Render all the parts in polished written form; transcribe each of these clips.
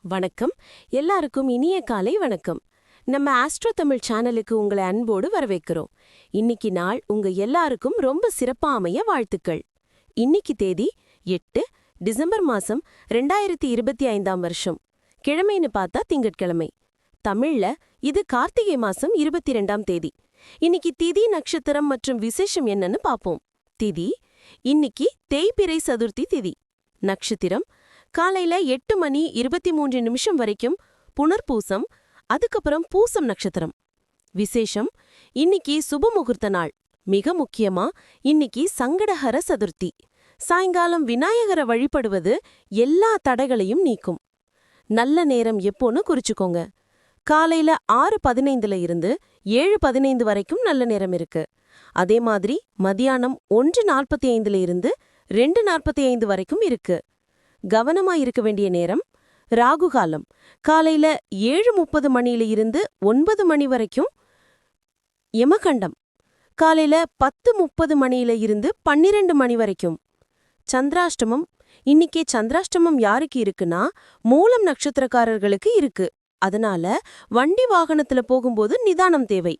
வணக்கம். எல்லாருக்கும் இனிய காலை வணக்கம். நம்ம ஆஸ்ட்ரோ தமிழ் சேனலுக்கு உங்களை அன்போடு வரவேற்கிறோம். இன்னைக்கு நாள் உங்க எல்லாருக்கும் ரொம்ப சிறப்பா அமைய வாழ்த்துக்கள். இன்னைக்கு தேதி 8 டிசம்பர் மாசம் 2025 வருஷம். கிழமைன்னு பார்த்தா திங்கட்கிழமை. தமிழ்ல இது கார்த்திகை மாசம் 22ஆம் தேதி. இன்னைக்கு திதி நட்சத்திரம் மற்றும் விசேஷம் என்னன்னு பாப்போம். திதி இன்னைக்கு தேய்பிறை சதுர்த்தி திதி. நட்சத்திரம் காலையில 8:23 வரைக்கும் புனர்பூசம், அதுக்கப்புறம் பூசம் நட்சத்திரம். விசேஷம் இன்னைக்கு சுபமுகூர்த்த நாள். மிக முக்கியமா இன்னைக்கு சங்கடஹர சதுர்த்தி. சாயங்காலம் விநாயகரை வழிபடுவது எல்லா தடைகளையும் நீக்கும். நல்ல நேரம் எப்போன்னு குறிச்சுக்கோங்க. காலையில 6:15 இருந்து 7:15 வரைக்கும் நல்ல நேரம் இருக்கு. அதே மாதிரி மதியானம் 1:45 இருந்து 2:45 வரைக்கும் இருக்கு. கவனமா இருக்க வேண்டிய நேரம் ராகுகாலம் காலையில 7:30 இருந்து 9 வரைக்கும். யமகண்டம் காலையில 10:30 இருந்து 12 வரைக்கும். சந்திராஷ்டமம் இன்னைக்கே சந்திராஷ்டமம் யாருக்கு இருக்குன்னா மூலம் நட்சத்திரக்காரர்களுக்கு இருக்கு. அதனால வண்டி வாகனத்துல போகும்போது நிதானம் தேவை.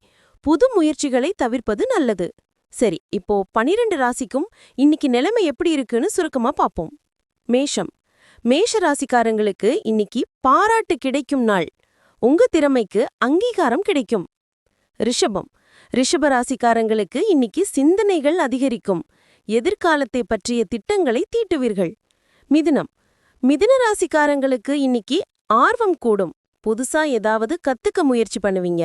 புது முயற்சிகளை தவிர்ப்பது நல்லது. சரி, இப்போ 12 ராசிக்கும் இன்னைக்கு நிலைமை எப்படி இருக்குன்னு சுருக்கமா பாப்போம். மேஷம் மேஷ ராசிக்காரங்களுக்கு இன்னைக்கு பாராட்டு கிடைக்கும் நாள். உங்க திறமைக்கு அங்கீகாரம் கிடைக்கும். ரிஷபம் ரிஷப ராசிக்காரங்களுக்கு இன்னைக்கு சிந்தனைகள் அதிகரிக்கும். எதிர்காலத்தை பற்றிய திட்டங்களை தீட்டுவீர்கள். மிதுனம் மிதுன ராசிக்காரங்களுக்கு இன்னைக்கு ஆர்வம் கூடும். புதுசா ஏதாவது கத்துக்க முயற்சி பண்ணுவீங்க.